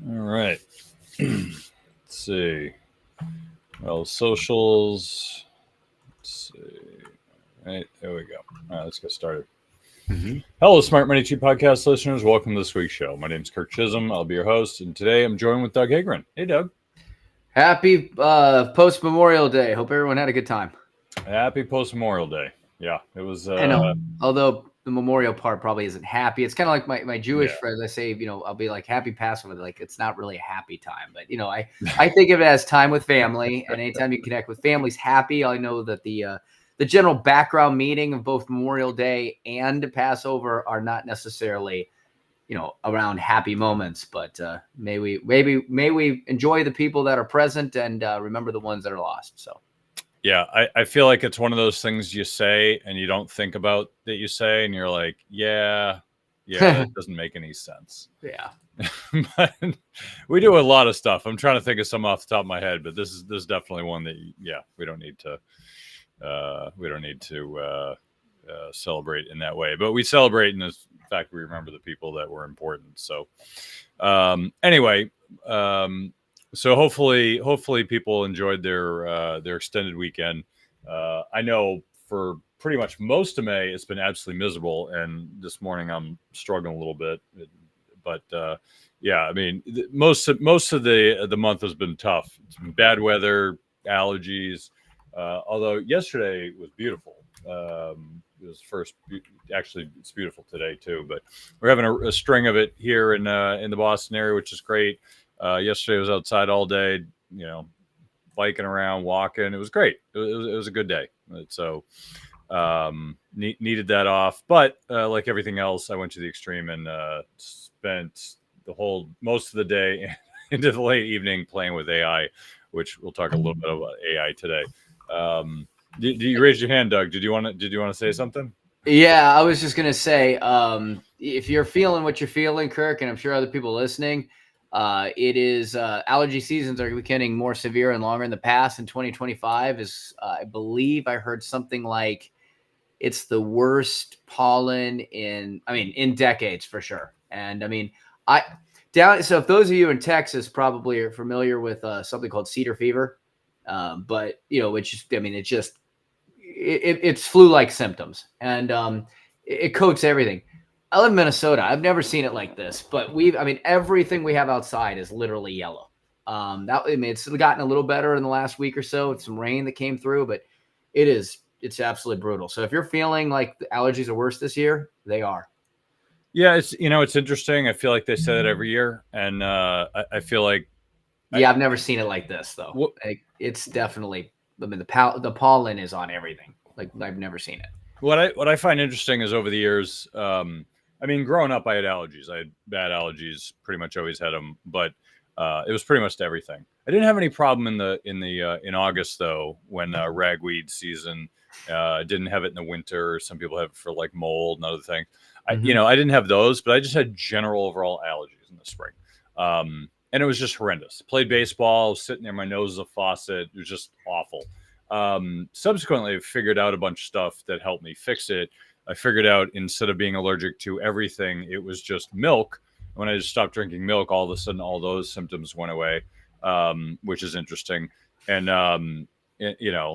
All right. Let's see. Well, socials. Let's see. Right, there we go. All right, let's get started. Mm-hmm. Hello, Smart Money 2 podcast listeners. Welcome to this week's show. My name is Kirk Chisholm. I'll be your host, and today I'm joined with Doug Hagren. Hey, Doug. Happy post Memorial Day. Hope everyone had a good time. Happy post Memorial Day. Yeah, it was. I know, although the memorial part probably isn't happy. It's kind of like my Jewish Yeah. friends. I say, I'll be like happy Passover. Like it's not really a happy time, but I think of it as time with family. And anytime you connect with families, happy. I know that the general background meaning of both Memorial Day and Passover are not necessarily around happy moments, but may we enjoy the people that are present and remember the ones that are lost. So. Yeah, I feel like it's one of those things you say and you don't think about that you say, and you're like, yeah, that doesn't make any sense. Yeah. But we do a lot of stuff. I'm trying to think of some off the top of my head, but this is definitely one that we don't need to celebrate in that way. But we celebrate in the fact we remember the people that were important. So anyway. So hopefully people enjoyed their extended weekend. I know for pretty much most of May, it's been absolutely miserable, and this morning I'm struggling a little bit. But yeah, I mean, most of the month has been tough. It's been bad weather, allergies. Although yesterday was beautiful. It was actually it's beautiful today too. But we're having a string of it here in the Boston area, which is great. Yesterday I was outside all day, biking around, walking. It was great. It was a good day. So needed that off. But like everything else, I went to the extreme and spent most of the day into the late evening playing with AI, which we'll talk a little bit about AI today. Do you raise your hand, Doug? Did you want to say something? Yeah, I was just gonna say, if you're feeling what you're feeling, Kirk, and I'm sure other people listening, it is allergy seasons are becoming more severe and longer in the past. In 2025 is, I believe, I heard something like it's the worst pollen in decades for sure. And I mean, so if those of you in Texas probably are familiar with something called cedar fever, but it's flu-like symptoms, and it coats everything. I live in Minnesota. I've never seen it like this, but everything we have outside is literally yellow. It's gotten a little better in the last week or so. It's some rain that came through, but it's absolutely brutal. So if you're feeling like the allergies are worse this year, they are. Yeah, it's interesting. I feel like they say that every year, and I feel like I've never seen it like this though. It's definitely. The pollen is on everything. Like I've never seen it. What I find interesting is over the years, growing up, I had allergies. I had bad allergies. Pretty much always had them, but it was pretty much to everything. I didn't have any problem in August though, when ragweed season. Didn't have it in the winter. Some people have it for like mold and other things. I didn't have those, but I just had general overall allergies in the spring. And it was just horrendous. Played baseball, was sitting there, my nose was a faucet. It was just awful. Subsequently, I figured out a bunch of stuff that helped me fix it. I figured out instead of being allergic to everything, it was just milk. When I just stopped drinking milk, all of a sudden, all those symptoms went away, which is interesting. And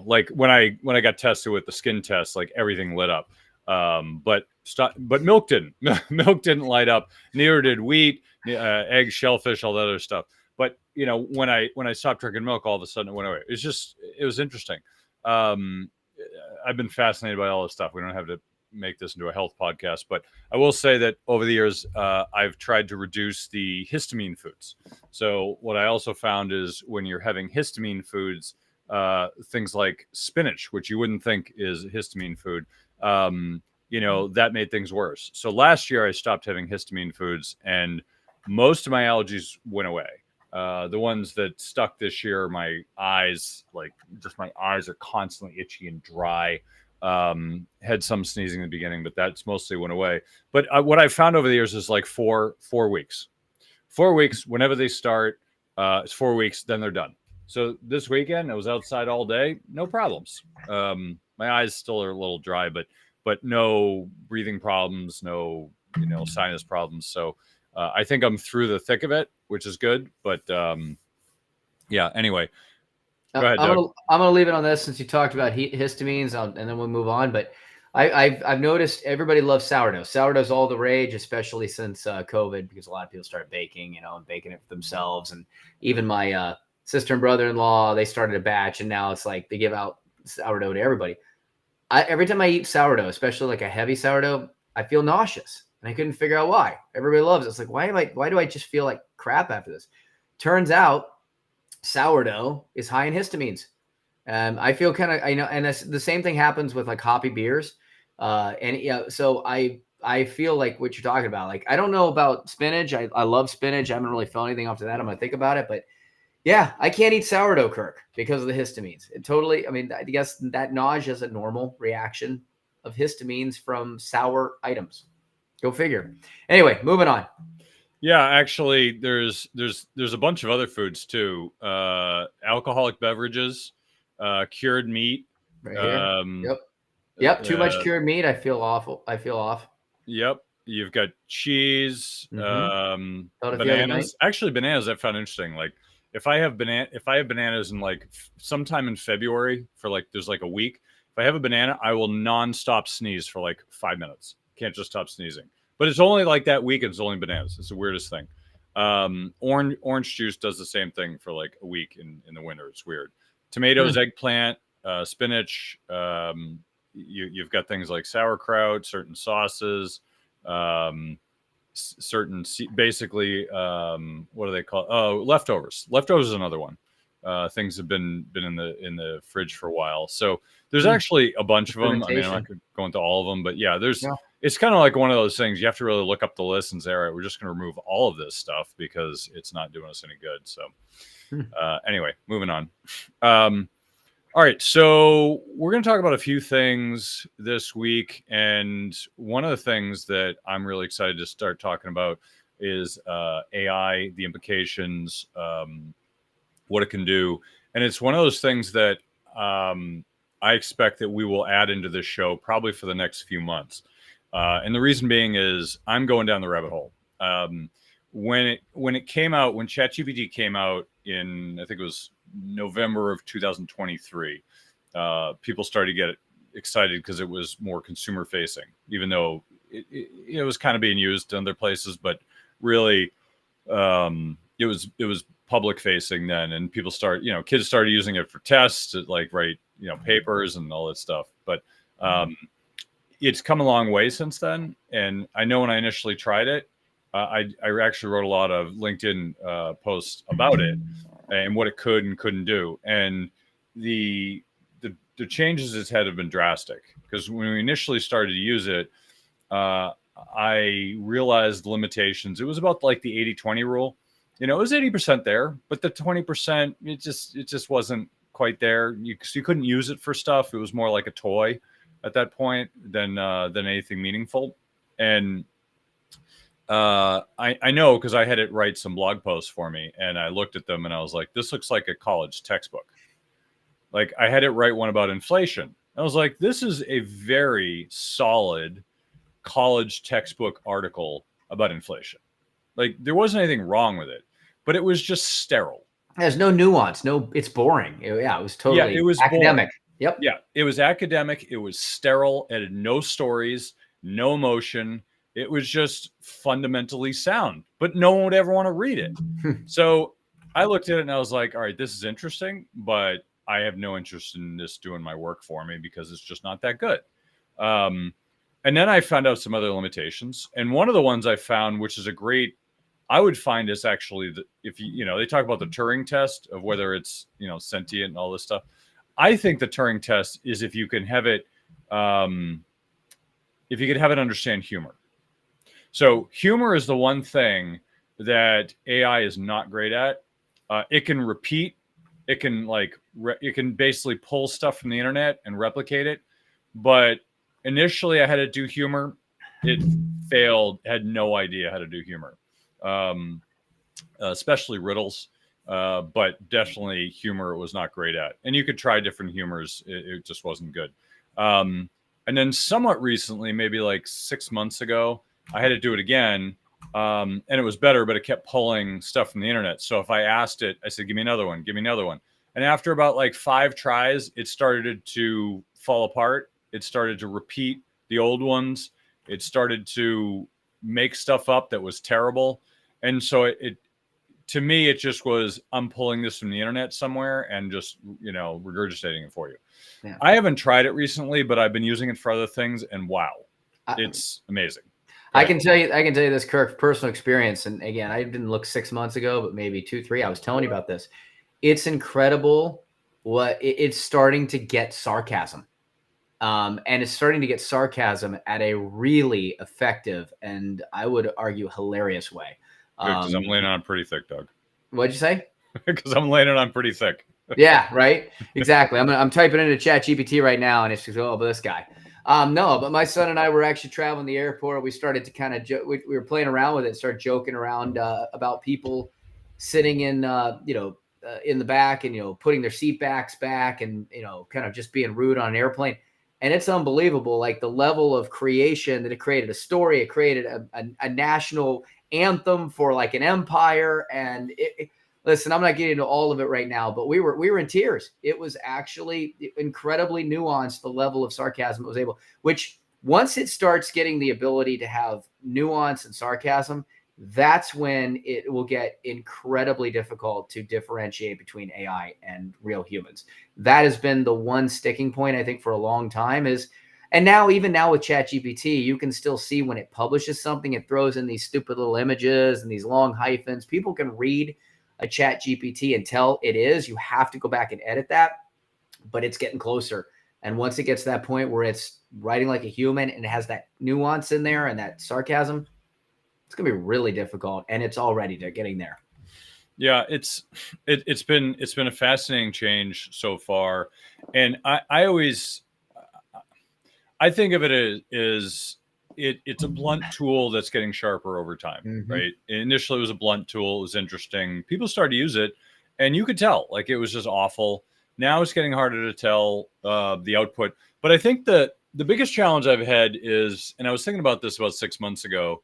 like when I got tested with the skin test, like everything lit up. But milk didn't. Milk didn't light up. Neither did wheat, eggs, shellfish, all that other stuff. But when I stopped drinking milk, all of a sudden it went away. It was interesting. I've been fascinated by all this stuff. We don't have to make this into a health podcast, but I will say that over the years, I've tried to reduce the histamine foods. So what I also found is when you're having histamine foods, things like spinach, which you wouldn't think is a histamine food, that made things worse. So last year I stopped having histamine foods and most of my allergies went away. The ones that stuck this year, my eyes, my eyes are constantly itchy and dry. Had some sneezing in the beginning, but that's mostly went away. But what I found over the years is like 4 weeks. 4 weeks, whenever they start, it's 4 weeks, then they're done. So this weekend, I was outside all day, no problems. My eyes still are a little dry, but no breathing problems, no sinus problems. So I think I'm through the thick of it. which is good. But yeah. Anyway, go ahead, I'm Doug. gonna leave it on this since you talked about histamines, and then we'll move on. But I've noticed everybody loves sourdough. Sourdough's all the rage, especially since COVID, because a lot of people started baking, and baking it for themselves. And even my sister and brother-in-law, they started a batch, and now it's like they give out sourdough to everybody. Every time I eat sourdough, especially like a heavy sourdough, I feel nauseous, and I couldn't figure out why. Everybody loves it. It's like, why do I just feel like crap after this? Turns out sourdough is high in histamines. I feel kind of, and the same thing happens with like hoppy beers. So I feel like what you're talking about. Like, I don't know about spinach. I love spinach. I haven't really felt anything after that. I'm gonna think about it, but yeah, I can't eat sourdough, Kirk, because of the histamines. It totally. I mean, I guess that nausea is a normal reaction of histamines from sour items. Go figure. Anyway, moving on. Yeah, actually, there's a bunch of other foods too. Alcoholic beverages, cured meat. Right here. Um, Yep. Too much cured meat. I feel awful. I feel off. Yep. You've got cheese, bananas. Actually, bananas I found interesting. Like if I have bananas in like sometime in February for like there's like a week. If I have a banana, I will nonstop sneeze for like 5 minutes. Can't just stop sneezing. But it's only like that week. It's only bananas. It's the weirdest thing. Orange juice does the same thing for like a week in the winter. It's weird. Tomatoes, eggplant, spinach. You've got things like sauerkraut, certain sauces, certain basically what do they call? Oh, leftovers. Leftovers is another one. Things have been in the fridge for a while. So there's actually a bunch of them. I mean, I'm not going to go into all of them, but yeah, it's kind of like one of those things. You have to really look up the list and say, all right, we're just going to remove all of this stuff because it's not doing us any good. So anyway, moving on. All right, so we're going to talk about a few things this week, and one of the things that I'm really excited to start talking about is AI, the implications, what it can do, and it's one of those things that I expect that we will add into this show probably for the next few months, and the reason being is I'm going down the rabbit hole. When it came out, when ChatGPT came out in, I think it was November of 2023, people started to get excited because it was more consumer facing, even though it was kind of being used in other places, but really it was public facing then, and people kids started using it for tests to like write papers and all that stuff. But it's come a long way since then, and I know when I initially tried it, I actually wrote a lot of LinkedIn posts about it and what it could and couldn't do. And the changes it's had have been drastic, because when we initially started to use it, I realized the limitations. It was about like the 80-20 rule. It was 80% there, but the 20%, it just wasn't quite there. You couldn't use it for stuff. It was more like a toy at that point than anything meaningful. And I know because I had it write some blog posts for me, and I looked at them and I was like, this looks like a college textbook. Like I had it write one about inflation. I was like, this is a very solid college textbook article about inflation. Like there wasn't anything wrong with it, but it was just sterile. There's no nuance. It's boring. It was totally it was academic. Boring. Yep. Yeah, it was academic. It was sterile. It had no stories, no emotion. It was just fundamentally sound, but no one would ever want to read it. So I looked at it and I was like, all right, this is interesting, but I have no interest in this doing my work for me because it's just not that good. And then I found out some other limitations. And one of the ones I found, which is I would find is actually if they talk about the Turing test of whether it's, sentient and all this stuff. I think the Turing test is if you can have it, understand humor. So humor is the one thing that AI is not great at. It can repeat. It can it can basically pull stuff from the internet and replicate it. But initially I had to do humor. It failed, had no idea how to do humor, especially riddles. But definitely humor it was not great at. And you could try different humors. It just wasn't good. And then somewhat recently, maybe like 6 months ago, I had to do it again. and it was better, but it kept pulling stuff from the internet. So if I asked it, I said, give me another one, give me another one. And after about like 5 tries, it started to fall apart. It started to repeat the old ones. It started to make stuff up that was terrible. And so it to me, it just was, I'm pulling this from the internet somewhere and just, regurgitating it for you. Yeah. I haven't tried it recently, but I've been using it for other things, and wow, it's amazing. I can tell you this, Kirk, personal experience. And again, I didn't look 6 months ago, but maybe 2, 3. I was telling you about this. It's incredible what it's starting to get sarcasm. And it's starting to get sarcasm at a really effective and I would argue hilarious way. Because I'm laying on pretty thick, Doug. What'd you say? Because I'm laying it on pretty thick. Yeah, right. Exactly. I'm typing into ChatGPT right now, and it's just, but this guy. No, but my son and I were actually traveling the airport. We started to kind of we were playing around with it, started joking around about people sitting in in the back and putting their seat backs back and kind of just being rude on an airplane. And it's unbelievable, like the level of creation that it created. A story, it created a national anthem for like an empire. And listen, I'm not getting into all of it right now, but we were in tears. It was actually incredibly nuanced, the level of sarcasm it was able, which once it starts getting the ability to have nuance and sarcasm, that's when it will get incredibly difficult to differentiate between AI and real humans. That has been the one sticking point, I think, for a long time and even now with ChatGPT, you can still see when it publishes something, it throws in these stupid little images and these long hyphens. People can read a ChatGPT and tell it is. You have to go back and edit that, but it's getting closer. And once it gets to that point where it's writing like a human and it has that nuance in there and that sarcasm, it's going to be really difficult. And it's already getting there. Yeah, it's been a fascinating change so far. And I think of it as it's a blunt tool that's getting sharper over time, right? Initially, it was a blunt tool. It was interesting. People started to use it, and you could tell, like, it was just awful. Now it's getting harder to tell the output. But I think the biggest challenge I've had is, and I was thinking about this about 6 months ago,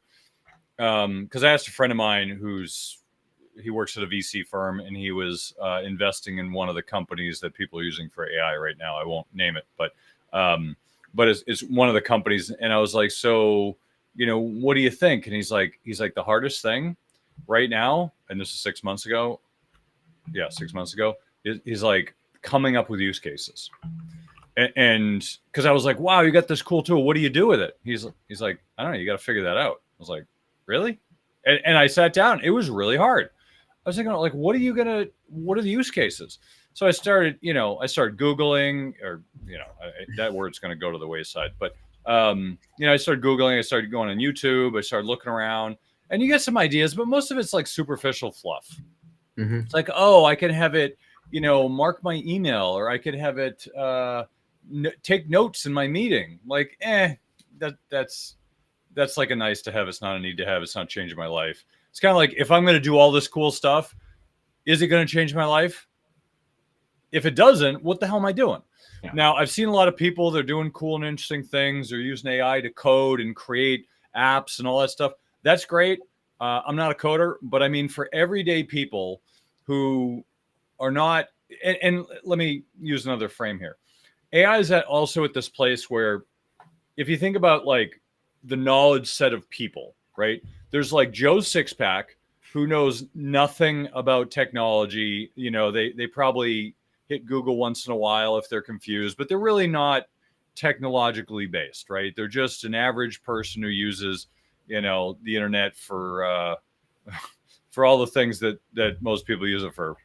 because I asked a friend of mine he works at a VC firm, and he was investing in one of the companies that people are using for AI right now. I won't name it, but it's one of the companies. And I was like, so, what do you think? And he's like, the hardest thing right now, and this is 6 months ago. Yeah, 6 months ago. He's like coming up with use cases. And because I was like, wow, you got this cool tool. What do you do with it? He's like, I don't know. You got to figure that out. I was like, really? And I sat down. It was really hard. I was thinking, like, what are the use cases? So I started Googling, or, that word's going to go to the wayside. But, I started Googling. I started going on YouTube. I started looking around. And you get some ideas, but most of it's like superficial fluff. It's like, oh, I can have it, mark my email, or I could have it take notes in my meeting. Like, that's like a nice to have. It's not a need to have. It's not changing my life. It's kind of like, if I'm going to do all this cool stuff, is it going to change my life? If it doesn't, what the hell am I doing? Yeah. Now, I've seen a lot of people, they're doing cool and interesting things. They're using AI to code and create apps and all that stuff. That's great. I'm not a coder, but I mean, for everyday people who are not, and let me use another frame here. AI is also at this place where, if you think about like the knowledge set of people, right? There's like Joe Sixpack, who knows nothing about technology. They probably hit Google once in a while if they're confused, but they're really not technologically based, right? They're just an average person who uses, the internet for all the things that most people use it for,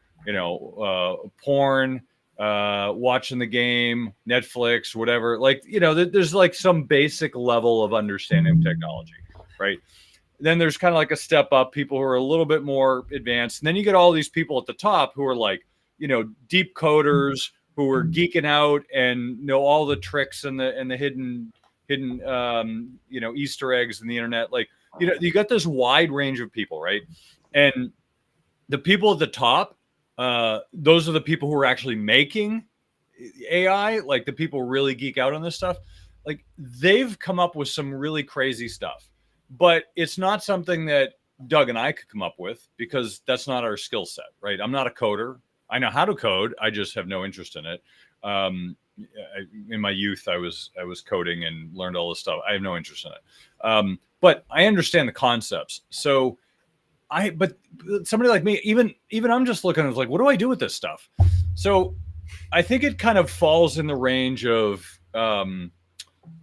porn, watching the game, Netflix, whatever. Like, there's like some basic level of understanding of technology, right? Then there's kind of like a step up, people who are a little bit more advanced. And then you get all these people at the top who are like, deep coders who are geeking out and know all the tricks and the hidden Easter eggs in the internet. Like, you got this wide range of people, right? And the people at the top, those are the people who are actually making AI, like the people who really geek out on this stuff. Like, they've come up with some really crazy stuff, but it's not something that Doug and I could come up with, because that's not our skill set, right? I'm not a coder. I know how to code. I just have no interest in it. In my youth, I was coding and learned all this stuff. I have no interest in it. But I understand the concepts. So but somebody like me, even I'm just looking at it like, what do I do with this stuff? So I think it kind of falls in the range of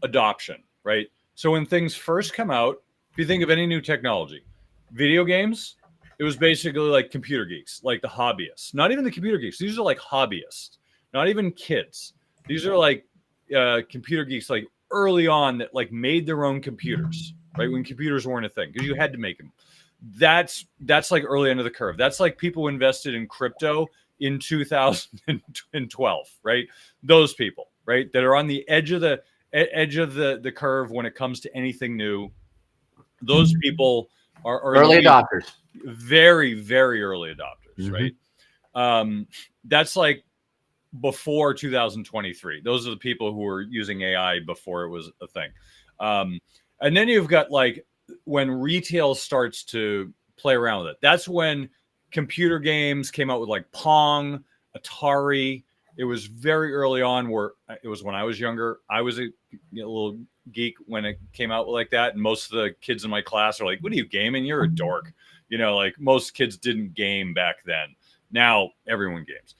adoption, right? So when things first come out, if you think of any new technology, video games, it was basically like computer geeks, like the hobbyists. Not even the computer geeks. These are like hobbyists, not even kids. These are like computer geeks, like early on, that like made their own computers, right? When computers weren't a thing, because you had to make them. That's like early end of the curve. That's like people who invested in crypto in 2012, right? Those people, right, that are on the edge of the curve when it comes to anything new. Those people are early adopters, very, very early adopters, right? That's like before 2023. Those are the people who were using AI before it was a thing. And then you've got like when retail starts to play around with it. That's when computer games came out with like Pong, Atari. It was very early on, where it was when I was younger. I was a little geek when it came out like that. And most of the kids in my class are like, what are you gaming? You're a dork. Like most kids didn't game back then. Now everyone games.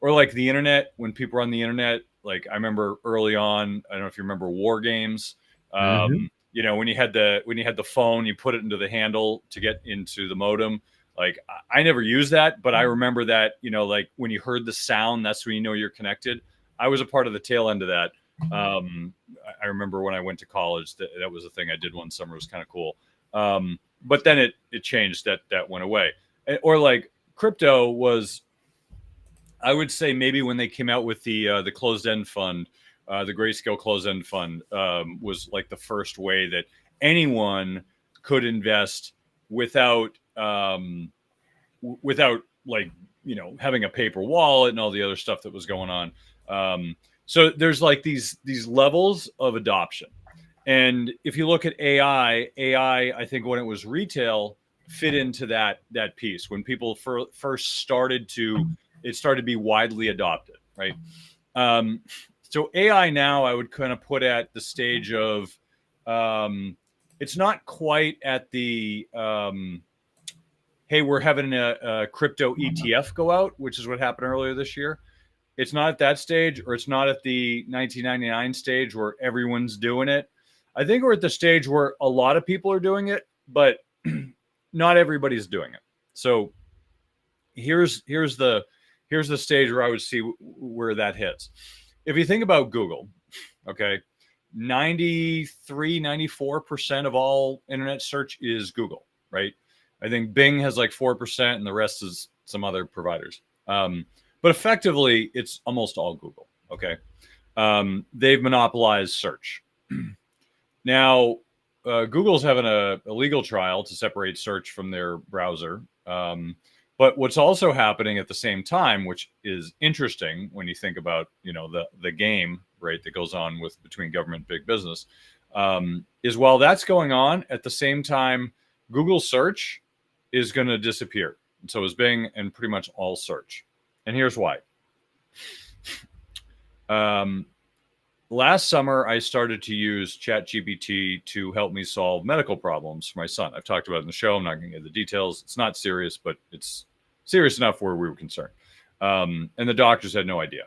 Or like the internet, when people were on the internet, like I remember early on, I don't know if you remember War Games. When you had the phone, you put it into the handle to get into the modem. Like I never used that, but I remember that, like when you heard the sound, that's when you know you're connected. I was a part of the tail end of that. I remember when I went to college, that was a thing I did one summer. It was kind of cool. But then it changed, that went away. Or like crypto was, I would say maybe when they came out with the closed end fund, the Grayscale closed end fund was like the first way that anyone could invest without like, having a paper wallet and all the other stuff that was going on. So there's like these levels of adoption. And if you look at AI, I think when it was retail, fit into that piece. When people first started to be widely adopted, right? So AI now I would kind of put at the stage of, it's not quite at the, hey, we're having a crypto ETF go out, which is what happened earlier this year. It's not at that stage, or it's not at the 1999 stage where everyone's doing it. I think we're at the stage where a lot of people are doing it, but not everybody's doing it. So here's the stage where I would see where that hits. If you think about Google, okay, 94% of all internet search is Google, right? I think Bing has like 4% and the rest is some other providers. But effectively, it's almost all Google, okay? They've monopolized search. Now, Google's having a legal trial to separate search from their browser. But what's also happening at the same time, which is interesting when you think about, the game, right, that goes on between government and big business, is while that's going on, at the same time, Google search is going to disappear. And so is Bing and pretty much all search. And here's why. Last summer, I started to use ChatGPT to help me solve medical problems for my son. I've talked about it in the show. I'm not going to get the details. It's not serious, but it's serious enough where we were concerned. And the doctors had no idea.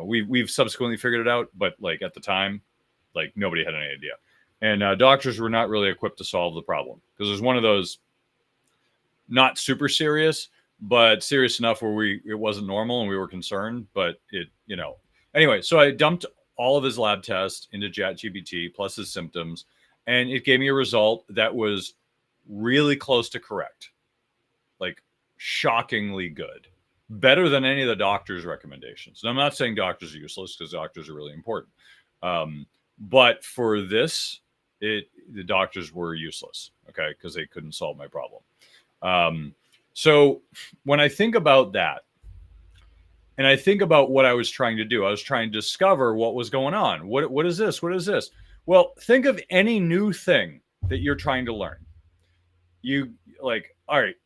We've subsequently figured it out, but like at the time, like nobody had any idea. And doctors were not really equipped to solve the problem, because there's one of those not super serious, but serious enough where it wasn't normal and we were concerned, but anyway, so I dumped all of his lab tests into ChatGPT plus his symptoms, and it gave me a result that was really close to correct, like shockingly good, better than any of the doctor's recommendations. And I'm not saying doctors are useless, because doctors are really important. But for this, the doctors were useless, okay, because they couldn't solve my problem. So when I think about that, and I think about what I was trying to do, I was trying to discover what was going on. What is this? What is this? Well, think of any new thing that you're trying to learn. you like, all right,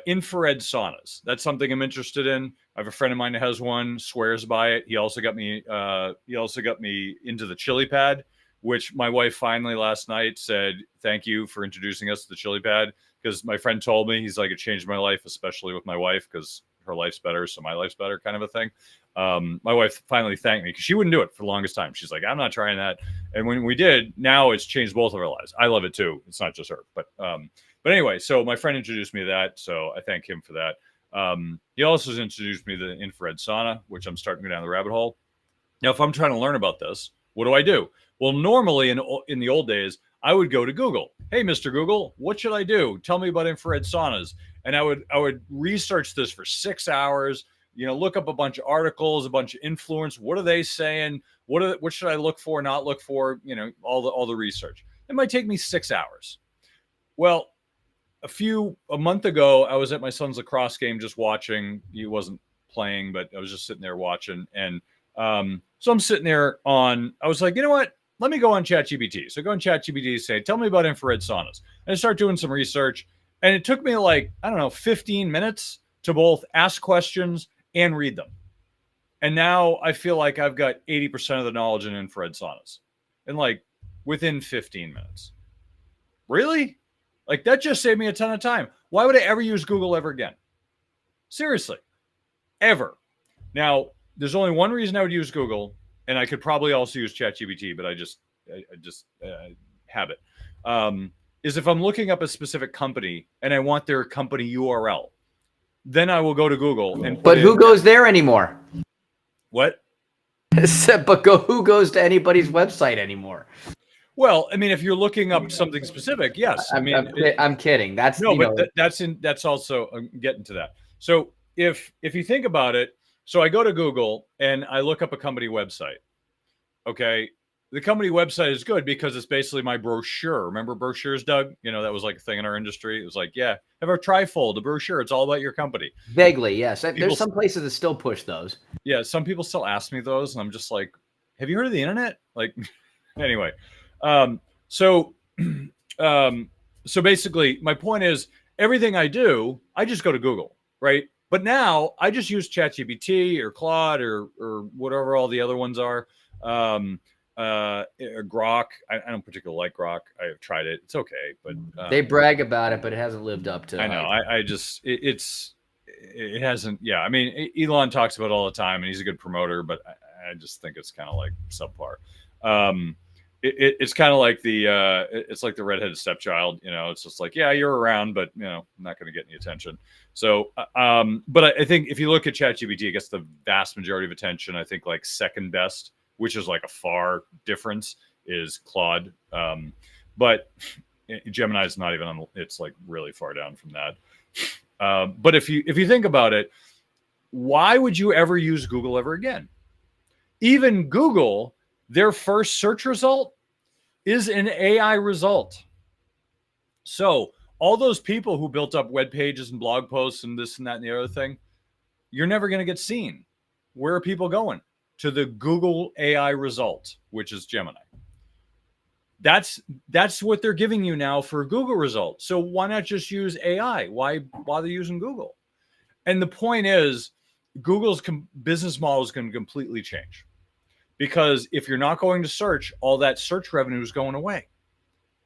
infrared saunas. That's something I'm interested in. I have a friend of mine that has one, swears by it. He also got me into the chili pad, which my wife finally last night said, thank you for introducing us to the chili pad. Because my friend told me, he's like, it changed my life, especially with my wife, because her life's better, so my life's better, kind of a thing. My wife finally thanked me because she wouldn't do it for the longest time. She's like, I'm not trying that. And when we did, now it's changed both of our lives. I love it too. It's not just her, but anyway, so my friend introduced me to that, so I thank him for that. He also introduced me to the infrared sauna, which I'm starting to go down the rabbit hole. Now, if I'm trying to learn about this, what do? Well, normally in the old days, I would go to Google. Hey, Mr. Google, what should I do? Tell me about infrared saunas. And I would research this for 6 hours. Look up a bunch of articles, a bunch of influence. What are they saying? What should I look for, not look for? All the research. It might take me 6 hours. Well, a month ago, I was at my son's lacrosse game just watching. He wasn't playing, but I was just sitting there watching. And so I'm sitting there I was like, you know what? Let me go on ChatGPT. So go on ChatGPT and say, tell me about infrared saunas. And I start doing some research. And it took me 15 minutes to both ask questions and read them. And now I feel like I've got 80% of the knowledge in infrared saunas. And within 15 minutes. Really? That just saved me a ton of time. Why would I ever use Google ever again? Seriously. Ever. Now, there's only one reason I would use Google, and I could probably also use ChatGPT, but I just have it. Is if I'm looking up a specific company and I want their company URL, then I will go to Google and. But who goes there anymore? What? Who goes to anybody's website anymore? Well, I mean, if you're looking up something specific, yes. I'm kidding. That's that's also I'm getting to that. So if you think about it, so I go to Google and I look up a company website. Okay, the company website is good because it's basically my brochure. Remember brochures, Doug? That was a thing in our industry. It was have a trifold, a brochure. It's all about your company. Vaguely, yes. There's some places that still push those. Yeah, some people still ask me those, and I'm just like, have you heard of the internet? Anyway. So basically my point is everything I do, I just go to Google, right? But now I just use ChatGPT or Claude or whatever all the other ones are. Grok. I don't particularly like Grok. I have tried it. It's okay, but they brag about it, but it hasn't lived up to. I know. It hasn't. Yeah. I mean, Elon talks about it all the time and he's a good promoter, but I just think it's kind of subpar. It's kind of like it's like the redheaded stepchild, it's just yeah, you're around, but I'm not going to get any attention. So, but I think if you look at ChatGPT, it gets the vast majority of attention. I think second best, which is a far difference, is Claude. But Gemini is not even on, it's really far down from that. But if you think about it, why would you ever use Google ever again? Even Google, their first search result is an AI result. So all those people who built up web pages and blog posts and this and that and the other thing, you're never going to get seen. Where are people going? To the Google AI result, which is Gemini. That's what they're giving you now for a Google result. So why not just use AI? Why bother using Google? And the point is, Google's business model is going to completely change. Because if you're not going to search, all that search revenue is going away.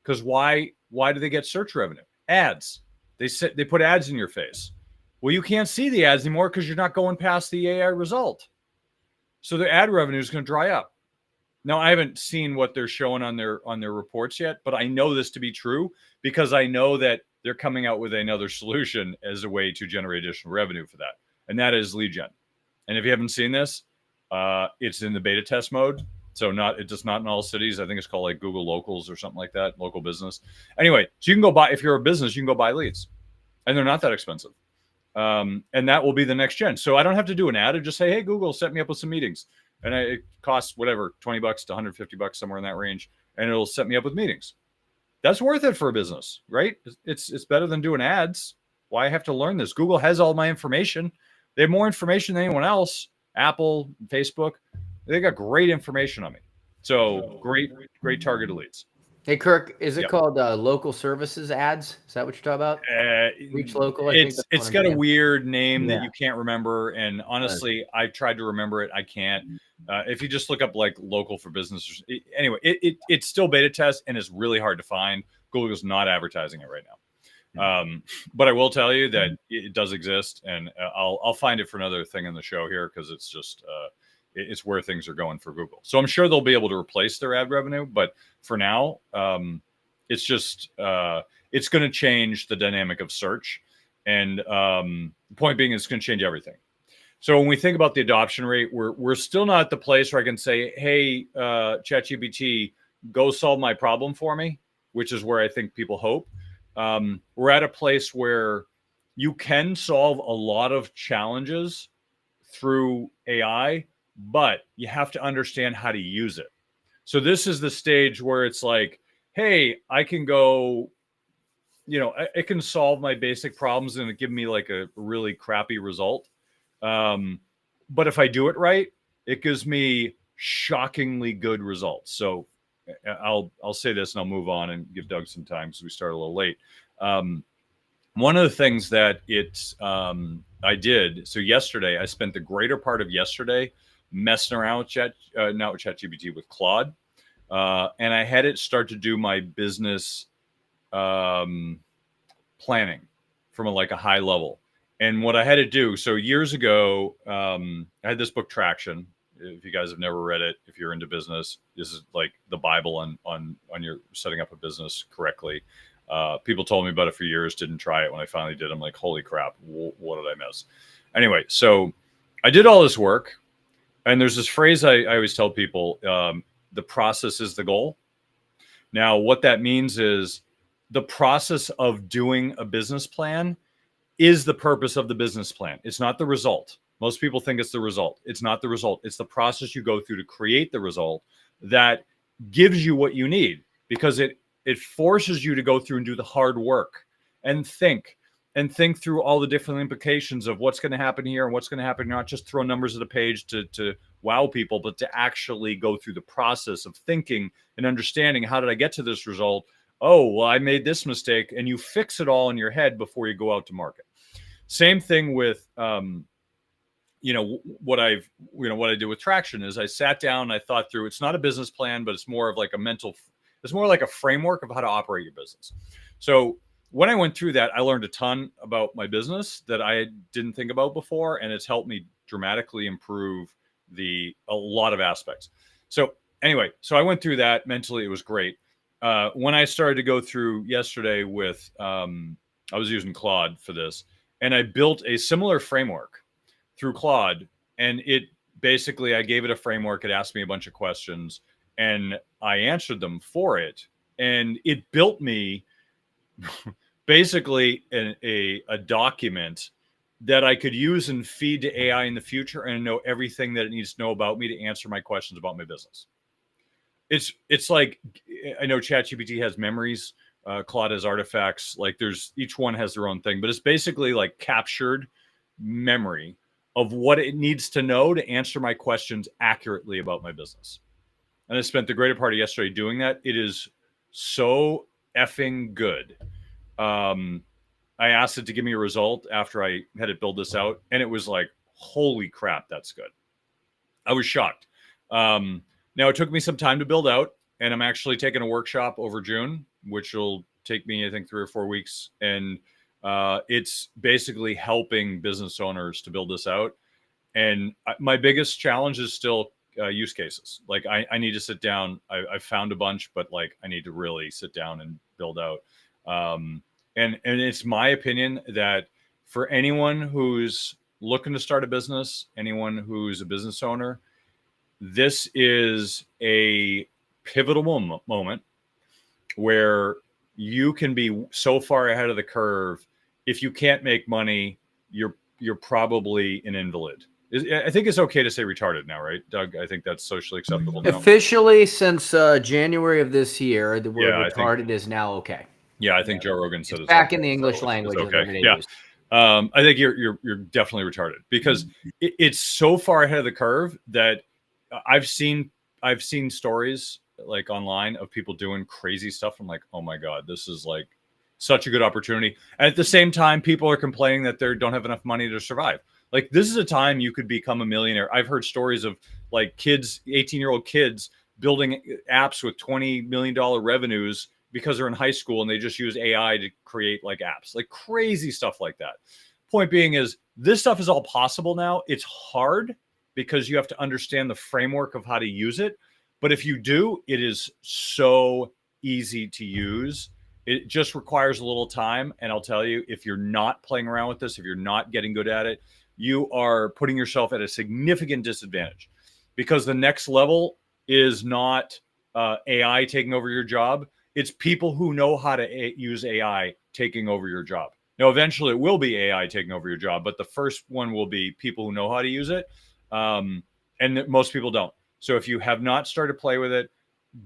Because why do they get search revenue? Ads. They put ads in your face. Well, you can't see the ads anymore because you're not going past the AI result. So the ad revenue is going to dry up. Now, I haven't seen what they're showing on their reports yet, but I know this to be true because I know that they're coming out with another solution as a way to generate additional revenue for that. And that is lead gen. And if you haven't seen this, it's in the beta test mode. So it's just not in all cities. I think it's called Google Locals or something like that, local business. Anyway, so you can go buy, if you're a business, you can go buy leads and they're not that expensive. And that will be the next gen. So I don't have to do an ad. I just say, hey, Google, set me up with some meetings. And it costs whatever, $20 to $150, somewhere in that range. And it'll set me up with meetings. That's worth it for a business, right? It's better than doing ads. Why I have to learn this? Google has all my information. They have more information than anyone else. Apple, Facebook, they got great information on me. So great targeted leads. Hey, Kirk, is it Yep. called local services ads? Is that what you're talking about? Reach Local, I think that's It's what got a I'm weird name that Yeah. you can't remember, and honestly, I tried to remember it. I can't. If you just look up like local for business, anyway, it's still beta test and it's really hard to find. Google's not advertising it right now. But I will tell you that it does exist, and I'll find it for another thing in the show here because it's just it's where things are going for Google. So I'm sure they'll be able to replace their ad revenue, but for now, it's just it's going to change the dynamic of search, and the point being, it's going to change everything. So when we think about the adoption rate, we're still not at the place where I can say, "Hey, ChatGPT, go solve my problem for me," which is where I think people hope. We're at a place where you can solve a lot of challenges through AI, but you have to understand how to use it. So this is the stage where it's like, hey, I can go, it can solve my basic problems and it give me like a really crappy result. But if I do it right, it gives me shockingly good results. So I'll say this and I'll move on and give Doug some time because we started a little late. One of the things that I did, so yesterday I spent the greater part of yesterday messing around with not with ChatGPT, with Claude, and I had it start to do my business planning from a high level. And what I had to do, so years ago, I had this book Traction. If you guys have never read it, if you're into business, this is like the Bible on your setting up a business correctly. People told me about it for years, didn't try it. When I finally did, I'm like, holy crap, what did I miss? Anyway, so I did all this work, and there's this phrase I always tell people, the process is the goal. Now, what that means is the process of doing a business plan is the purpose of the business plan. It's not the result. Most people think it's the result. It's not the result. It's the process you go through to create the result that gives you what you need, because it forces you to go through and do the hard work and think through all the different implications of what's going to happen here and what's going to happen, not just throw numbers at a page to wow people, but to actually go through the process of thinking and understanding, how did I get to this result? Oh, well, I made this mistake, and you fix it all in your head before you go out to market. Same thing with, what I did with Traction is I sat down and I thought through, it's not a business plan, but it's more of like it's more like a framework of how to operate your business. So when I went through that, I learned a ton about my business that I didn't think about before, and it's helped me dramatically improve a lot of aspects. So anyway, so I went through that mentally. It was great. When I started to go through yesterday with, I was using Claude for this, and I built a similar framework through Claude, and it basically, I gave it a framework. It asked me a bunch of questions, and I answered them for it, and it built me basically a document that I could use and feed to AI in the future and know everything that it needs to know about me to answer my questions about my business. It's like, I know ChatGPT has memories, Claude has artifacts. Like each one has their own thing, but it's basically like captured memory of what it needs to know to answer my questions accurately about my business. And I spent the greater part of yesterday doing that. It is so effing good. I asked it to give me a result after I had it build this out, and it was like, holy crap, that's good. I was shocked. Now, it took me some time to build out, and I'm actually taking a workshop over June, which will take me, I think, 3 or 4 weeks. And it's basically helping business owners to build this out. And my biggest challenge is still use cases. Like I need to sit down. I found a bunch, but like I need to really sit down and build out. And it's my opinion that for anyone who's looking to start a business, anyone who's a business owner, this is a pivotal moment where you can be so far ahead of the curve. If you can't make money, you're probably an invalid. I think it's okay to say retarded now, right, Doug? I think that's socially acceptable now. Officially, since January of this year, the word Yeah, retarded is now okay. Yeah, I think Joe Rogan said it's back okay, in the English so language. It's okay. Yeah. Use. I think you're definitely retarded, because it's so far ahead of the curve that I've seen stories like online of people doing crazy stuff. I'm like, oh my God, this is like such a good opportunity. And at the same time, people are complaining that they don't have enough money to survive. Like, this is a time you could become a millionaire. I've heard stories of like kids, 18-year-old kids building apps with $20 million revenues because they're in high school and they just use AI to create like apps, like crazy stuff like that. Point being is this stuff is all possible now. It's hard because you have to understand the framework of how to use it. But if you do, it is so easy to use. It just requires a little time. And I'll tell you, if you're not playing around with this, if you're not getting good at it, you are putting yourself at a significant disadvantage, because the next level is not AI taking over your job. It's people who know how to use AI taking over your job. Now, eventually it will be AI taking over your job, but the first one will be people who know how to use it. And most people don't. So if you have not started to play with it,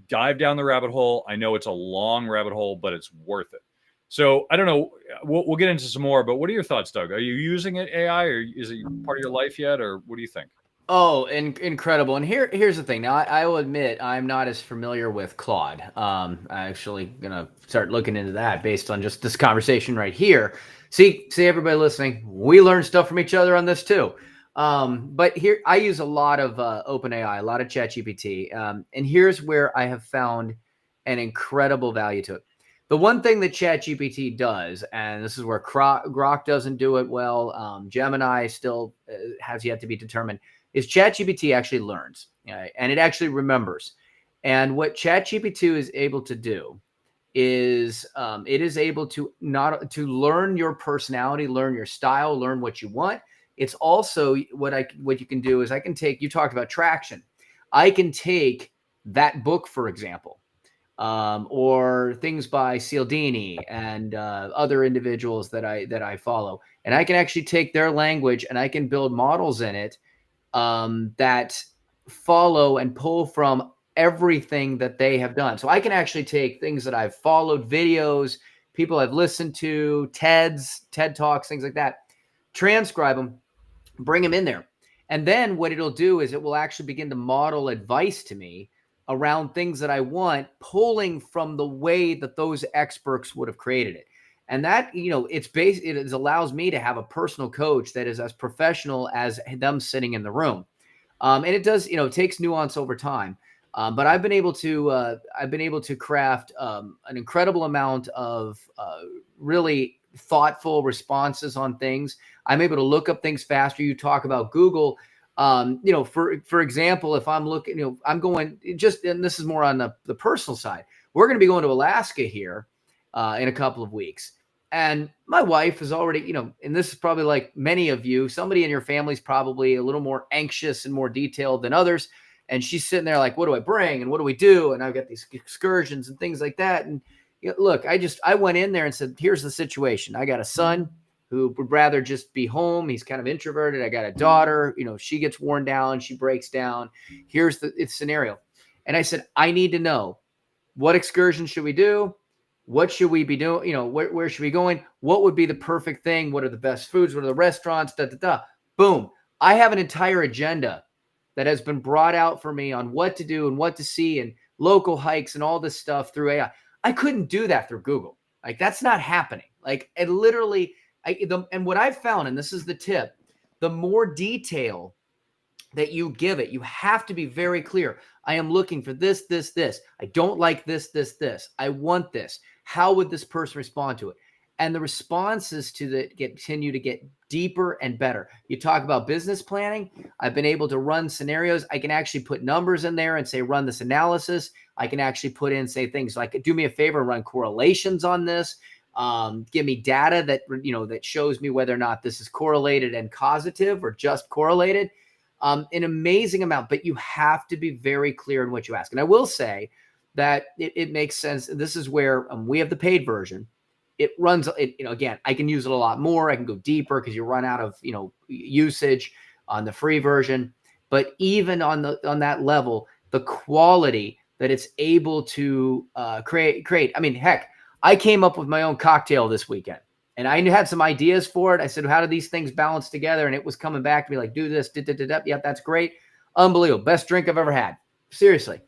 dive down the rabbit hole. I know it's a long rabbit hole, but it's worth it. So I don't know. We'll get into some more, but what are your thoughts, Doug? Are you using it, AI, or is it part of your life yet, or what do you think? Oh, incredible. And here's the thing. Now, I will admit I'm not as familiar with Claude. I'm actually going to start looking into that based on just this conversation right here. See, everybody listening, we learn stuff from each other on this too. But here, I use a lot of OpenAI, a lot of ChatGPT. And here's where I have found an incredible value to it. The one thing that ChatGPT does, and this is where Grok doesn't do it well, Gemini still has yet to be determined, is ChatGPT actually learns, and it actually remembers. And what ChatGPT is able to do is it is able to learn your personality, learn your style, learn what you want. It's also what you can do is I can take, you talked about traction. I can take that book, for example, or things by Cialdini and other individuals that I follow, and I can actually take their language and I can build models in it that follow and pull from everything that they have done. So I can actually take things that I've followed, videos, people I've listened to, TED Talks, things like that, transcribe them, bring them in there. And then what it'll do is it will actually begin to model advice to me around things that I want, pulling from the way that those experts would have created it. And that, it allows me to have a personal coach that is as professional as them sitting in the room. And it does, it takes nuance over time. But I've been able to craft an incredible amount of really thoughtful responses on things. I'm able to look up things faster. You talk about Google. For example, if I'm looking, I'm going and this is more on the personal side. We're going to be going to Alaska here in a couple of weeks. And my wife is already, and this is probably like many of you, somebody in your family is probably a little more anxious and more detailed than others. And she's sitting there like, what do I bring? And what do we do? And I've got these excursions and things like that. And look, I went in there and said, here's the situation. I got a son who would rather just be home. He's kind of introverted. I got a daughter, she gets worn down. She breaks down. Here's the scenario. And I said, I need to know, what excursion should we do? What should we be doing? Where should we be going? What would be the perfect thing? What are the best foods? What are the restaurants? Boom. I have an entire agenda that has been brought out for me on what to do and what to see and local hikes and all this stuff through AI. I couldn't do that through Google. Like, that's not happening. Like, and literally, and what I've found, and this is the tip, the more detail that you give it, you have to be very clear. I am looking for this, this, this. I don't like this, this, this. I want this. How would this person respond to it? And the responses to that continue to get deeper and better. You talk about business planning. I've been able to run scenarios. I can actually put numbers in there and say, run this analysis. I can actually put in, say things like, do me a favor, run correlations on this. Give me data that, that shows me whether or not this is correlated and causative or just correlated. An amazing amount, but you have to be very clear in what you ask. And I will say that it makes sense. This is where we have the paid version. It runs, again, I can use it a lot more. I can go deeper because you run out of, usage on the free version. But even on that level, the quality that it's able to create. I mean, heck, I came up with my own cocktail this weekend. And I had some ideas for it. I said, how do these things balance together? And it was coming back to me like, do this, yep, that's great. Unbelievable. Best drink I've ever had. Seriously.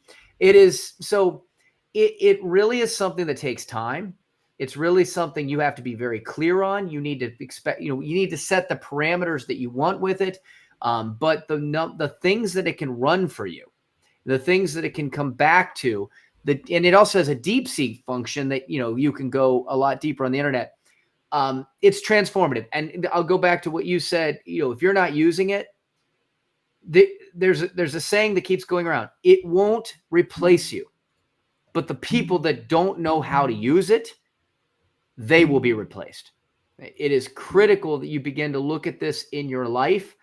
It is. So it really is something that takes time. It's really something you have to be very clear on. You need to expect, you need to set the parameters that you want with it. But the things that it can run for you, the things that it can come back to, and it also has a deep seek function that, you can go a lot deeper on the internet. It's transformative. And I'll go back to what you said, if you're not using it, there's a saying that keeps going around. It won't replace you, but the people that don't know how to use it, they will be replaced. It is critical that you begin to look at this in your life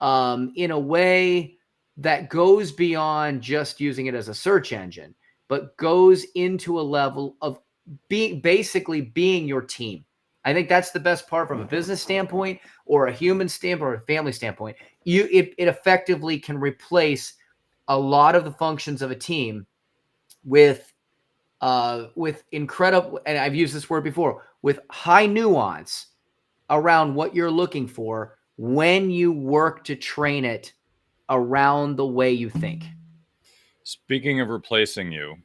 in a way that goes beyond just using it as a search engine, but goes into a level of basically being your team. I think that's the best part from a business standpoint or a human standpoint or a family standpoint. It effectively can replace a lot of the functions of a team with incredible, and I've used this word before, with high nuance around what you're looking for when you work to train it around the way you think. Speaking of replacing you,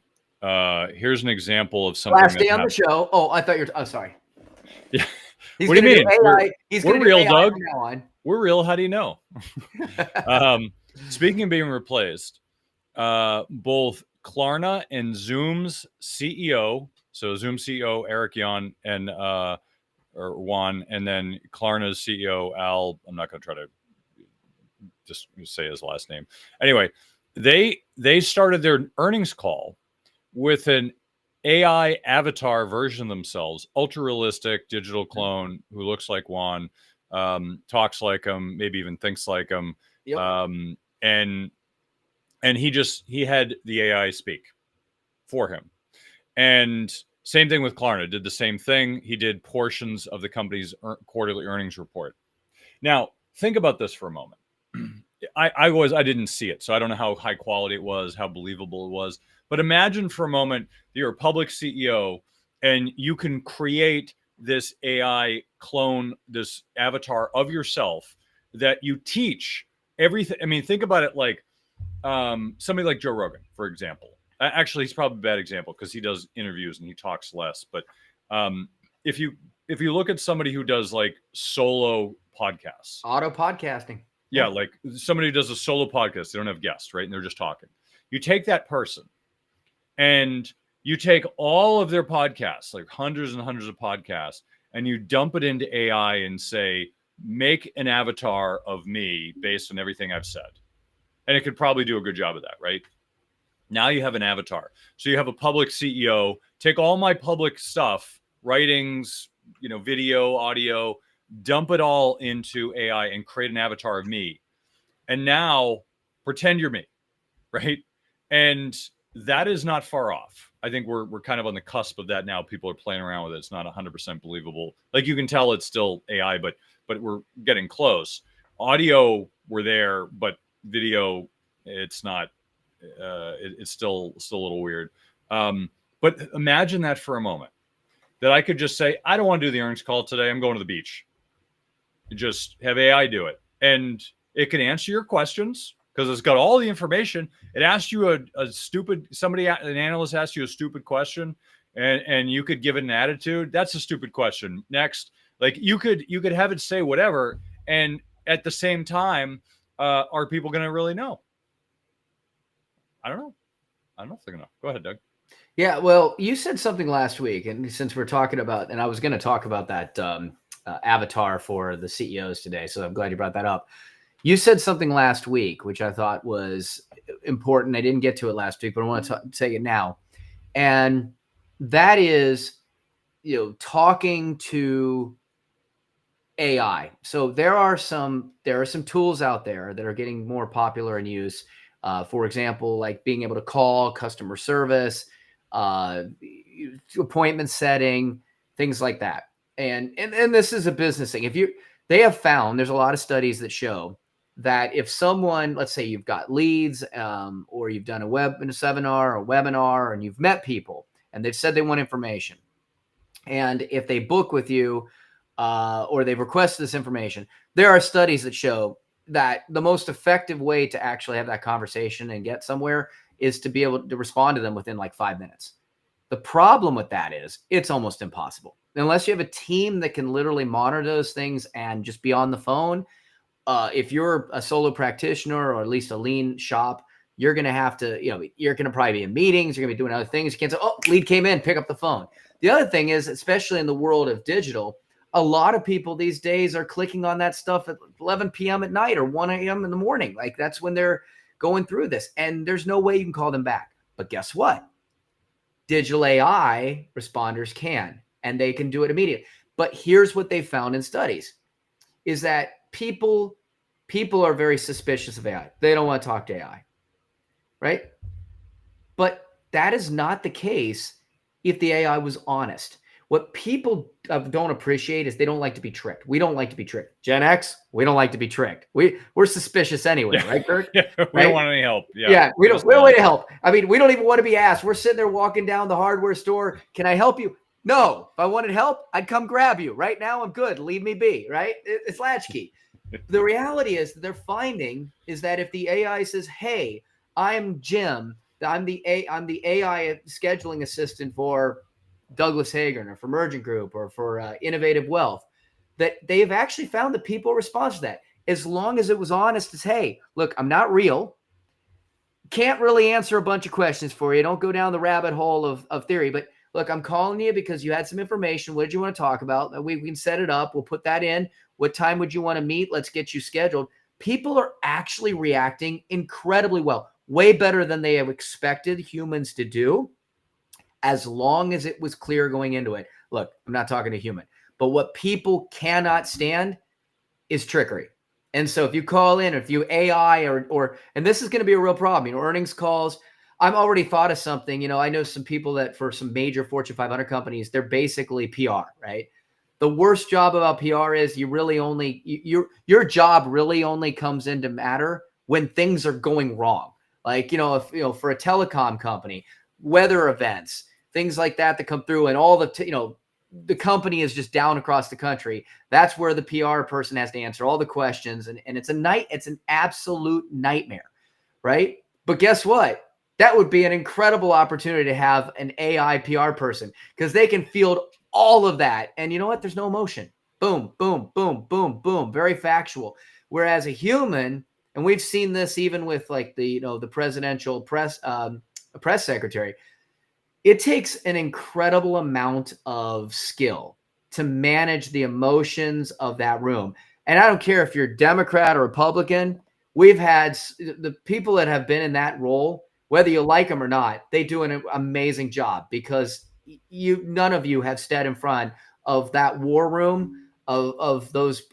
here's an example of something. Last day on the show. Oh, I thought oh, sorry. Yeah. He's What do you mean? We're real, Doug. We're real. How do you know? Speaking of being replaced, both Klarna and Zoom's CEO, so Zoom CEO Eric Yuan and Juan, and then Klarna's CEO Al. I'm not going to try to just say his last name. Anyway, they started their earnings call with an AI avatar version of themselves, ultra realistic digital clone who looks like Juan, talks like him, maybe even thinks like him. Yep. And he had the AI speak for him. And same thing with Klarna, did the same thing. He did portions of the company's quarterly earnings report. Now, think about this for a moment. I didn't see it, so I don't know how high quality it was, how believable it was. But imagine for a moment that you're a public CEO and you can create this AI clone, this avatar of yourself that you teach everything. I mean, think about it like somebody like Joe Rogan, for example. Actually, he's probably a bad example because he does interviews and he talks less. But if you look at somebody who does like solo podcasts, auto podcasting. Yeah, like somebody who does a solo podcast, they don't have guests, right? And they're just talking. You take that person and you take all of their podcasts, like hundreds and hundreds of podcasts, and you dump it into AI and say, make an avatar of me based on everything I've said. And it could probably do a good job of that, right? Now you have an avatar. So you have a public CEO, take all my public stuff, writings, video, audio, dump it all into AI and create an avatar of me. And now pretend you're me, right? And that is not far off. I think we're kind of on the cusp of that now. People are playing around with it. It's not 100% believable. Like you can tell it's still AI, but we're getting close. Audio, we're there, but video, it's not. It's still a little weird. But imagine that for a moment, that I could just say, I don't want to do the earnings call today. I'm going to the beach. Just have AI do it. And it can answer your questions because it's got all the information. It asks you an analyst asks you a stupid question and you could give it an attitude. That's a stupid question. Next, like you could have it say whatever. And at the same time, are people going to really know? I don't know. I don't know if they're going to know. Go ahead, Doug. Yeah, well, you said something last week, and since we're talking about, and I was going to talk about that avatar for the CEOs today, so I'm glad you brought that up. You said something last week, which I thought was important. I didn't get to it last week, but I want to say it now. And that is, talking to AI. So there are some tools out there that are getting more popular in use. For example, like being able to call customer service, appointment setting, things like that. And this is a business thing. They have found, there's a lot of studies that show that if someone, let's say you've got leads, or you've done a seminar or webinar, and you've met people and they've said they want information. And if they book with you, or they've requested this information, there are studies that show that the most effective way to actually have that conversation and get somewhere is to be able to respond to them within like 5 minutes. The problem with that is it's almost impossible. Unless you have a team that can literally monitor those things and just be on the phone. If you're a solo practitioner or at least a lean shop, you're going to have to, you're going to probably be in meetings. You're going to be doing other things. You can't say, oh, lead came in, pick up the phone. The other thing is, especially in the world of digital, a lot of people these days are clicking on that stuff at 11 p.m. at night or 1 a.m. in the morning. Like that's when they're going through this, and there's no way you can call them back. But guess what? Digital AI responders can, and they can do it immediately. But here's what they found in studies is that people are very suspicious of AI. They don't want to talk to AI, right? But that is not the case if the AI was honest. What people don't appreciate is they don't like to be tricked. We don't like to be tricked. Gen X, we don't like to be tricked. We're suspicious anyway, right, Kirk? Yeah, we right? don't want any help. We don't want any help. I mean, we don't even want to be asked. We're sitting there walking down the hardware store. Can I help you? No. If I wanted help, I'd come grab you. Right now, I'm good. Leave me be, right? It's latchkey. The reality is they're finding is that if the AI says, hey, I'm Jim, I'm the AI scheduling assistant for Douglas Hagen or for Mergent Group or for Innovative Wealth, that they've actually found that people respond to that. As long as it was honest as, hey, look, I'm not real. Can't really answer a bunch of questions for you. Don't go down the rabbit hole of theory. But look, I'm calling you because you had some information. What did you want to talk about? We can set it up. We'll put that in. What time would you want to meet? Let's get you scheduled. People are actually reacting incredibly well, way better than they have expected humans to do, as long as it was clear going into it. Look, I'm not talking to human, but what people cannot stand is trickery. And so if you call in, if you AI or and this is going to be a real problem, earnings calls. I'm already thought of something, I know some people that for some major Fortune 500 companies, they're basically PR, right? The worst job about PR is you really only, your job really only comes into matter when things are going wrong. Like, if, for a telecom company, weather events, things like that come through and all the, the company is just down across the country. That's where the PR person has to answer all the questions. And it's an absolute nightmare, right? But guess what? That would be an incredible opportunity to have an AI PR person because they can field all of that. And you know what? There's no emotion. Boom, boom, boom, boom, boom. Very factual. Whereas a human, and we've seen this even with like the presidential press secretary, it takes an incredible amount of skill to manage the emotions of that room. And I don't care if you're Democrat or Republican, we've had the people that have been in that role, whether you like them or not, they do an amazing job because none of you have stood in front of that war room of those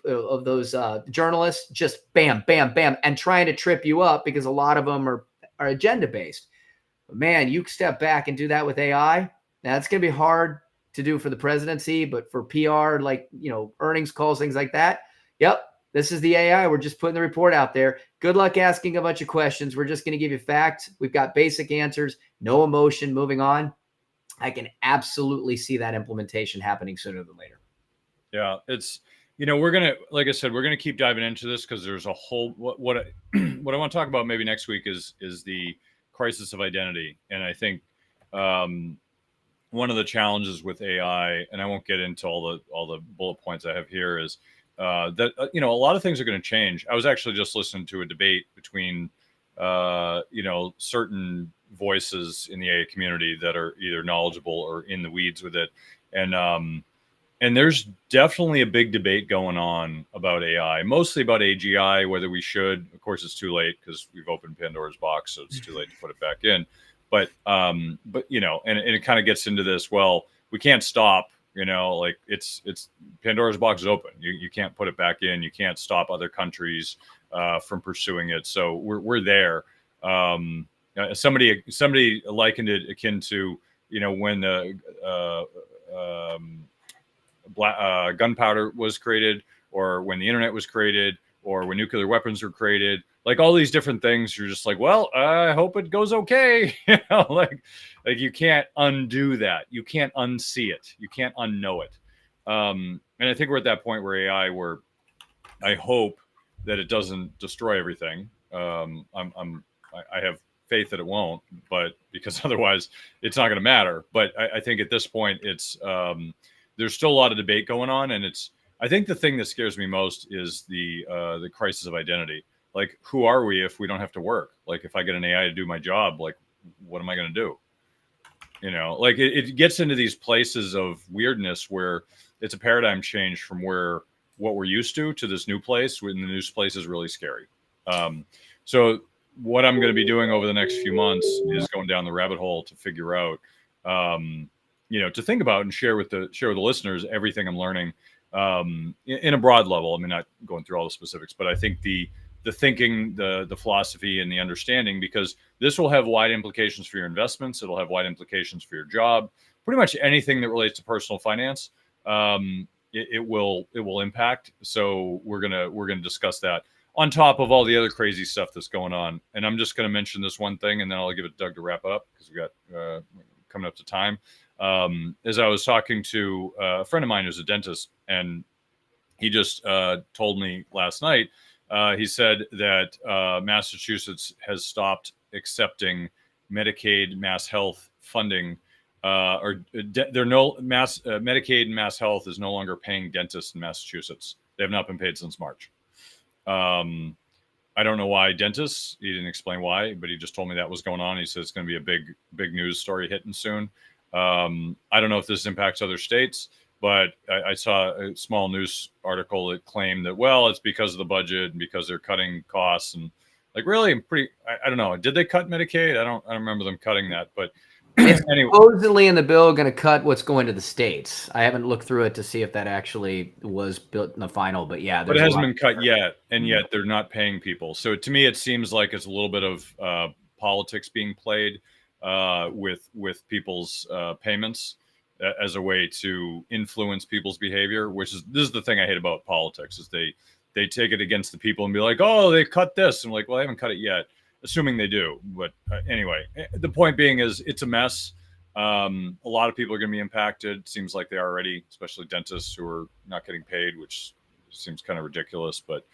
journalists, just bam, bam, bam, and trying to trip you up because a lot of them are agenda based. But man, you step back and do that with AI. Now it's going to be hard to do for the presidency, but for PR, like, earnings calls, things like that. Yep. This is the AI. We're just putting the report out there. Good luck asking a bunch of questions. We're just going to give you facts. We've got basic answers, no emotion, moving on. I can absolutely see that implementation happening sooner than later. Yeah, it's, we're going to, like I said, we're going to keep diving into this because there's a whole, what I want to talk about maybe next week is the crisis of identity. And I think one of the challenges with AI, and I won't get into all the bullet points I have here, is that a lot of things are going to change. I was actually just listening to a debate between certain voices in the AI community that are either knowledgeable or in the weeds with it, and there's definitely a big debate going on about AI, mostly about AGI, whether we should. Of course, it's too late because we've opened Pandora's box, so it's too late to put it back in. But and it kind of gets into this. Well, we can't stop. Like it's Pandora's box is open. You can't put it back in. You can't stop other countries from pursuing it. So we're there. Somebody likened it akin to when gunpowder was created, or when the internet was created, or when nuclear weapons were created. Like all these different things, you're just like, well, I hope it goes okay. Like you can't undo that. You can't unsee it. You can't unknow it. And I think we're at that point where AI, where I hope that it doesn't destroy everything. I have faith that it won't, but because otherwise it's not going to matter. But I think at this point, it's there's still a lot of debate going on, and I think the thing that scares me most is the crisis of identity. Like, who are we if we don't have to work? Like, if I get an AI to do my job, like, what am I going to do? Like it gets into these places of weirdness where it's a paradigm change from what we're used to this new place. When the new place is really scary. So what I'm going to be doing over the next few months is going down the rabbit hole to figure out, to think about and share with the listeners everything I'm learning in a broad level. I mean, not going through all the specifics, but I think the thinking, the philosophy, and the understanding, because this will have wide implications for your investments. It'll have wide implications for your job. Pretty much anything that relates to personal finance, it will impact. So we're gonna discuss that on top of all the other crazy stuff that's going on. And I'm just gonna mention this one thing, and then I'll give it to Doug to wrap up because we got coming up to time. As I was talking to a friend of mine who's a dentist, and he just told me last night. He said that Massachusetts has stopped accepting Medicaid, Mass Health funding, Medicaid and Mass Health is no longer paying dentists in Massachusetts. They have not been paid since March. I don't know why dentists. He didn't explain why, but he just told me that was going on. He said it's going to be a big news story hitting soon. I don't know if this impacts other states. But I saw a small news article that claimed that, well, it's because of the budget and because they're cutting costs. And like, really, I don't know. Did they cut Medicaid? I don't remember them cutting that. But it's anyway, supposedly in the bill going to cut what's going to the states. I haven't looked through it to see if that actually was built in the final. But yeah, but it hasn't been cut yet, and yet they're not paying people. So to me, it seems like it's a little bit of politics being played with people's payments as a way to influence people's behavior, this is the thing I hate about politics, is they take it against the people and be like, oh, they cut this. I'm like, well, I haven't cut it yet, assuming they do. But anyway, the point being is it's a mess. A lot of people are going to be impacted. Seems like they are already, especially dentists who are not getting paid, which seems kind of ridiculous. But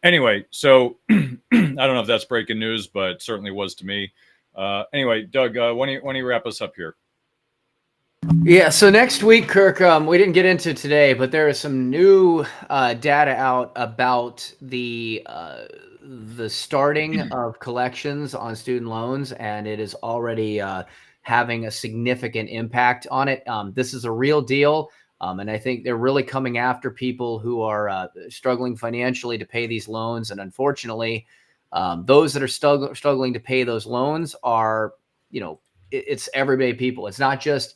anyway, so I don't know if that's breaking news, but it certainly was to me. Anyway, Doug, why don't you wrap us up here? Yeah, so next week, Kirk, we didn't get into today, but there is some new data out about the starting of collections on student loans, and it is already having a significant impact on it. This is a real deal, and I think they're really coming after people who are struggling financially to pay these loans. And unfortunately, those that are struggling to pay those loans are, it's everyday people. It's not just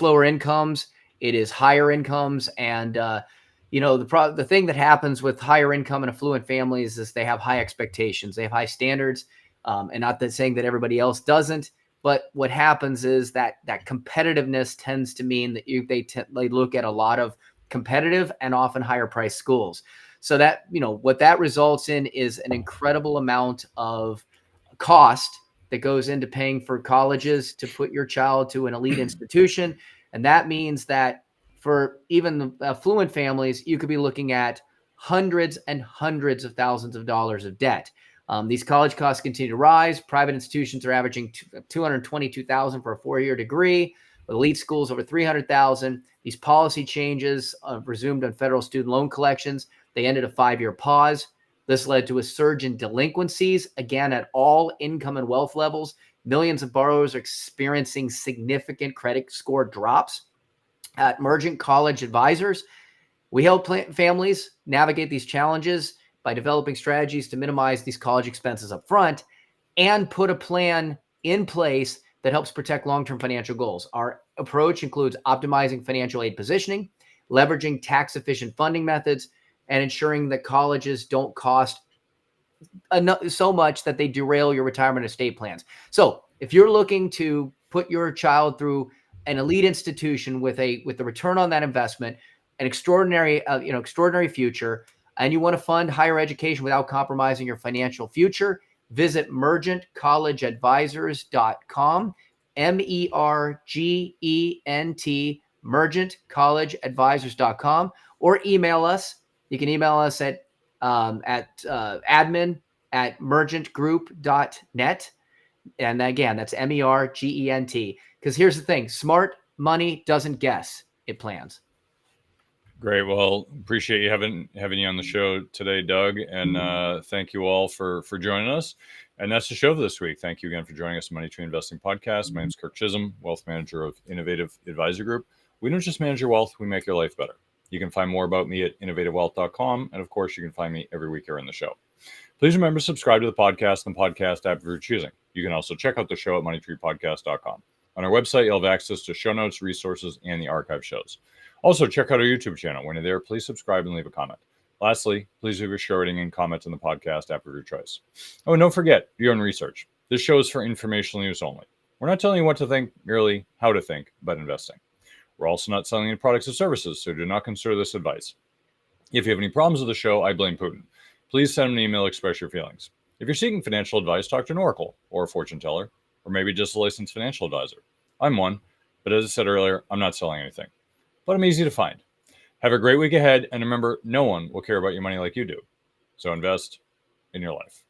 lower incomes. It is higher incomes. And, the thing that happens with higher income and affluent families is they have high expectations. They have high standards. And not that saying that everybody else doesn't, but what happens is that competitiveness tends to mean that they look at a lot of competitive and often higher priced schools. So that, what that results in is an incredible amount of cost that goes into paying for colleges to put your child to an elite institution. And that means that for even the affluent families, you could be looking at hundreds and hundreds of thousands of dollars of debt. These college costs continue to rise. Private institutions are averaging $222,000 for a 4-year degree, with elite schools over $300,000. These policy changes resumed on federal student loan collections. They ended a 5-year pause. This led to a surge in delinquencies, again, at all income and wealth levels. Millions of borrowers are experiencing significant credit score drops. At Mergent College Advisors, we help families navigate these challenges by developing strategies to minimize these college expenses up front and put a plan in place that helps protect long-term financial goals. Our approach includes optimizing financial aid positioning, leveraging tax-efficient funding methods, and ensuring that colleges don't cost so much that they derail your retirement estate plans. So if you're looking to put your child through an elite institution with the return on that investment, an extraordinary future, and you want to fund higher education without compromising your financial future, visit mergentcollegeadvisors.com, MERGENT, mergentcollegeadvisors.com, or email us. You can email us at admin@mergentgroup.net. And again, that's MERGENT. Because here's the thing, smart money doesn't guess, it plans. Great. Well, appreciate you having you on the show today, Doug, and thank you all for joining us. And that's the show for this week. Thank you again for joining us on Money Tree Investing Podcast. My name is Kirk Chisholm, wealth manager of Innovative Advisor Group. We don't just manage your wealth, we make your life better. You can find more about me at innovativewealth.com. And of course, you can find me every week here on the show. Please remember to subscribe to the podcast and the podcast app of your choosing. You can also check out the show at moneytreepodcast.com. On our website, you'll have access to show notes, resources, and the archive shows. Also, check out our YouTube channel. When you're there, please subscribe and leave a comment. Lastly, please leave a share rating and comment on the podcast app of your choice. Oh, and don't forget your own research. This show is for informational use only. We're not telling you what to think, merely how to think about investing. We're also not selling any products or services, so do not consider this advice. If you have any problems with the show, I blame Putin. Please send an email to express your feelings. If you're seeking financial advice, talk to an oracle or a fortune teller, or maybe just a licensed financial advisor. I'm one, but as I said earlier, I'm not selling anything. But I'm easy to find. Have a great week ahead, and remember, no one will care about your money like you do. So invest in your life.